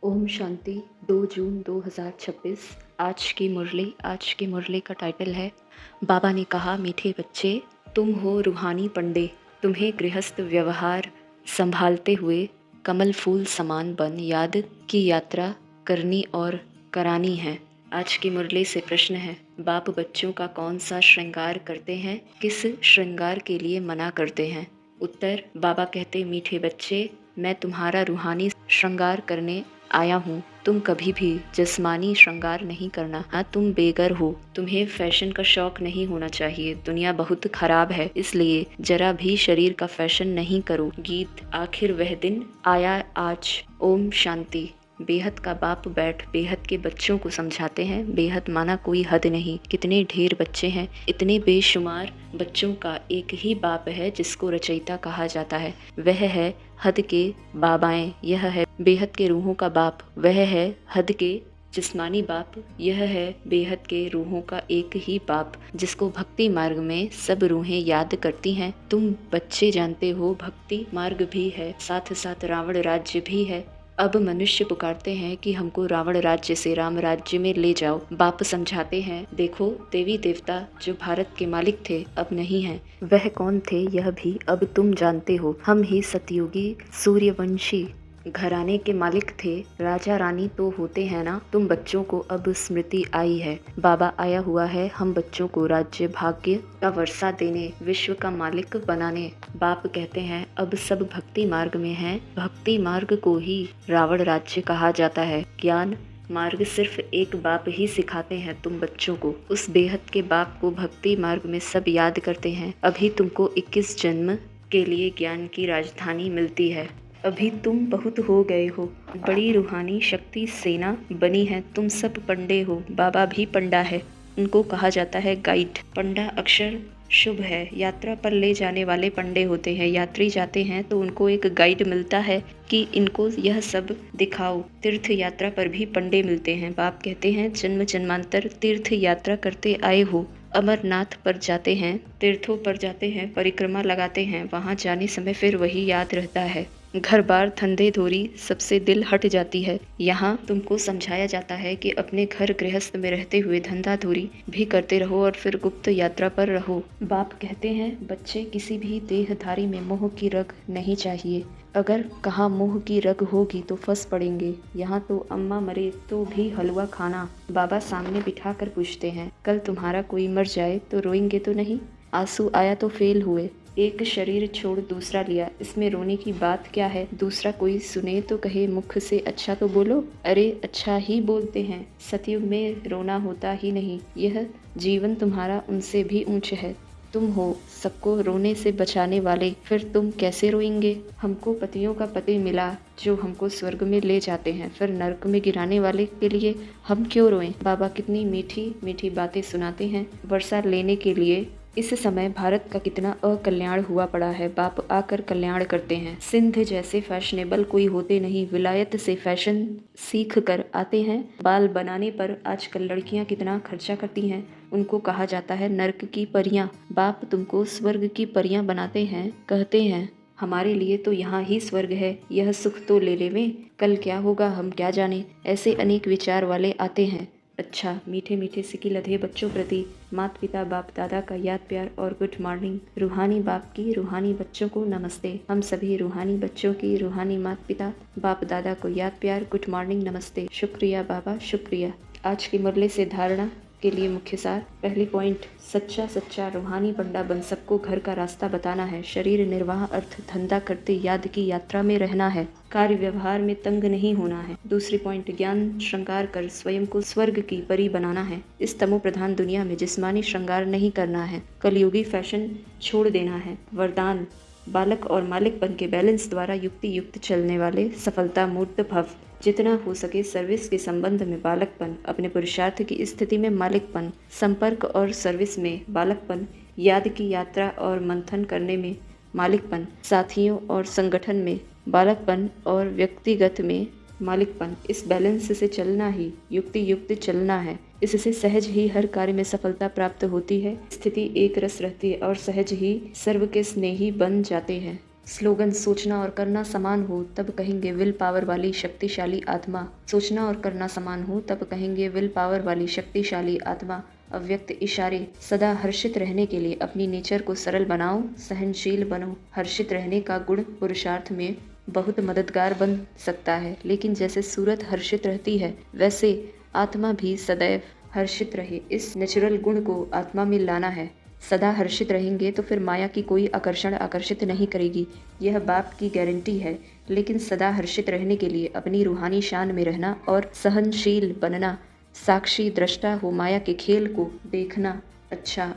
ओम शांति। 2 जून 2026। आज की मुरली का टाइटल है, बाबा ने कहा, मीठे बच्चे, तुम हो रूहानी पंडे। तुम्हें गृहस्थ व्यवहार संभालते हुए कमल फूल समान बन याद की यात्रा करनी और करानी है। आज की मुरली से प्रश्न है, बाप बच्चों का कौन सा श्रृंगार करते हैं, किस श्रृंगार के लिए मना करते हैं? उत्तर, बाबा कहते, मीठे बच्चे, मैं तुम्हारा रूहानी श्रृंगार करने आया हूँ। तुम कभी भी जिस्मानी श्रृंगार नहीं करना। हाँ, तुम बेगर हो, तुम्हें फैशन का शौक नहीं होना चाहिए। दुनिया बहुत खराब है, इसलिए जरा भी शरीर का फैशन नहीं करो। गीत, आखिर वह दिन आया आज। ओम शांति। बेहद का बाप बैठ बेहद के बच्चों को समझाते हैं। बेहद माना कोई हद नहीं, कितने ढेर बच्चे हैं। इतने बेशुमार बच्चों का एक ही बाप है जिसको रचयिता कहा जाता है। वह है हद के बाबाएं। यह है बेहद के रूहों का बाप। वह है हद के जिस्मानी बाप। यह है बेहद के रूहों का एक ही बाप जिसको भक्ति मार्ग में सब रूहें याद करती हैं। तुम बच्चे जानते हो, भक्ति मार्ग भी है, साथ साथ रावण राज्य भी है। अब मनुष्य पुकारते हैं कि हमको रावण राज्य से राम राज्य में ले जाओ। बाप समझाते हैं, देखो, देवी देवता जो भारत के मालिक थे अब नहीं हैं। वह कौन थे यह भी अब तुम जानते हो। हम ही सतयुगी सूर्यवंशी घराने के मालिक थे। राजा रानी तो होते हैं ना। तुम बच्चों को अब स्मृति आई है। बाबा आया हुआ है हम बच्चों को राज्य भाग्य का वर्षा देने, विश्व का मालिक बनाने। बाप कहते हैं, अब सब भक्ति मार्ग में हैं। भक्ति मार्ग को ही रावण राज्य कहा जाता है। ज्ञान मार्ग सिर्फ एक बाप ही सिखाते हैं तुम बच्चों को। उस बेहद के बाप को भक्ति मार्ग में सब याद करते हैं। अभी तुमको 21 जन्म के लिए ज्ञान की राजधानी मिलती है। अभी तुम बहुत हो गए हो, बड़ी रूहानी शक्ति सेना बनी है। तुम सब पंडे हो, बाबा भी पंडा है। उनको कहा जाता है गाइड। पंडा अक्षर शुभ है। यात्रा पर ले जाने वाले पंडे होते हैं। यात्री जाते हैं तो उनको एक गाइड मिलता है कि इनको यह सब दिखाओ। तीर्थ यात्रा पर भी पंडे मिलते हैं। बाप कहते हैं, जन्म जन्मांतर तीर्थ यात्रा करते आए हो। अमरनाथ पर जाते हैं, तीर्थों पर जाते हैं, परिक्रमा लगाते हैं। वहाँ जाने समय फिर वही याद रहता है। घर बार धंधे धोरी सबसे दिल हट जाती है। यहाँ तुमको समझाया जाता है कि अपने घर गृहस्थ में रहते हुए धंधा धोरी भी करते रहो और फिर गुप्त यात्रा पर रहो। बाप कहते हैं, बच्चे, किसी भी देहधारी में मोह की रग नहीं चाहिए। अगर कहाँ मोह की रग होगी तो फंस पड़ेंगे। यहाँ तो अम्मा मरे तो भी हलवा खाना। बाबा सामने बिठा कर पूछते हैं, कल तुम्हारा कोई मर जाए तो रोएंगे तो नहीं? आंसू आया तो फेल हुए। एक शरीर छोड़ दूसरा लिया, इसमें रोने की बात क्या है? दूसरा कोई सुने तो कहे, मुख से अच्छा तो बोलो। अरे अच्छा ही बोलते हैं। सतयुग में रोना होता ही नहीं। यह जीवन तुम्हारा उनसे भी ऊंच है। तुम हो सबको रोने से बचाने वाले, फिर तुम कैसे रोएंगे? हमको पतियों का पति मिला जो हमको स्वर्ग में ले जाते हैं, फिर नरक में गिराने वाले के लिए हम क्यों रोएं? बाबा कितनी मीठी मीठी बातें सुनाते हैं वर्षा लेने के लिए। इस समय भारत का कितना अकल्याण हुआ पड़ा है। बाप आकर कल्याण करते हैं। सिंध जैसे फैशनेबल कोई होते नहीं, विलायत से फैशन सीख कर आते हैं। बाल बनाने पर आजकल लड़कियां कितना खर्चा करती हैं। उनको कहा जाता है नर्क की परियां। बाप तुमको स्वर्ग की परियां बनाते हैं। कहते हैं, हमारे लिए तो यहाँ ही स्वर्ग है, यह सुख तो ले लेवें, कल क्या होगा हम क्या जाने। ऐसे अनेक विचार वाले आते हैं। अच्छा, मीठे मीठे सिकी लधे बच्चों प्रति माता पिता बाप दादा का याद प्यार और गुड मॉर्निंग। रूहानी बाप की रूहानी बच्चों को नमस्ते। हम सभी रूहानी बच्चों की रूहानी माता पिता बाप दादा को याद प्यार, गुड मॉर्निंग, नमस्ते। शुक्रिया बाबा, शुक्रिया। आज की मुरली से धारणा के लिए मुख्य सार। पहली पॉइंट, सच्चा सच्चा रूहानी पंडा बन सबको घर का रास्ता बताना है। शरीर निर्वाह अर्थ धंधा करते याद की यात्रा में रहना है। कार्य व्यवहार में तंग नहीं होना है। दूसरी पॉइंट, ज्ञान श्रृंगार कर स्वयं को स्वर्ग की परी बनाना है। इस तमो प्रधान दुनिया में जिस्मानी श्रृंगार नहीं करना है। कलयुगी फैशन छोड़ देना है। वरदान, बालक और मालिकपन के बैलेंस द्वारा युक्ति युक्त चलने वाले सफलता मूर्त भव। जितना हो सके सर्विस के संबंध में बालकपन, अपने पुरुषार्थ की स्थिति में मालिकपन, संपर्क और सर्विस में बालकपन, याद की यात्रा और मंथन करने में मालिकपन, साथियों और संगठन में बालकपन और व्यक्तिगत में मालिकपन। इस बैलेंस से चलना ही युक्ति युक्त चलना है। इससे सहज ही हर कार्य में सफलता प्राप्त होती है। स्थिति एक रस रहती है और सहज ही सर्व के स्नेही बन जाते हैं। स्लोगन सोचना और करना समान हो तब कहेंगे विल पावर वाली शक्तिशाली आत्मा। सोचना और करना समान हो तब कहेंगे विल पावर वाली शक्तिशाली आत्मा। अव्यक्त इशारे। सदा हर्षित रहने के लिए अपनी नेचर को सरल बनाओ, सहनशील बनो। हर्षित रहने का गुण पुरुषार्थ में बहुत मददगार बन सकता है, लेकिन जैसे सूरत हर्षित रहती है वैसे आत्मा भी सदैव हर्षित रहे, इस नेचुरल गुण को आत्मा में लाना है। सदा हर्षित रहेंगे तो फिर माया की कोई आकर्षण आकर्षित नहीं करेगी, यह बाप की गारंटी है। लेकिन सदा हर्षित रहने के लिए अपनी रूहानी शान में रहना और सहनशील बनना, साक्षी दृष्टा हो माया के खेल को देखना। अच्छा।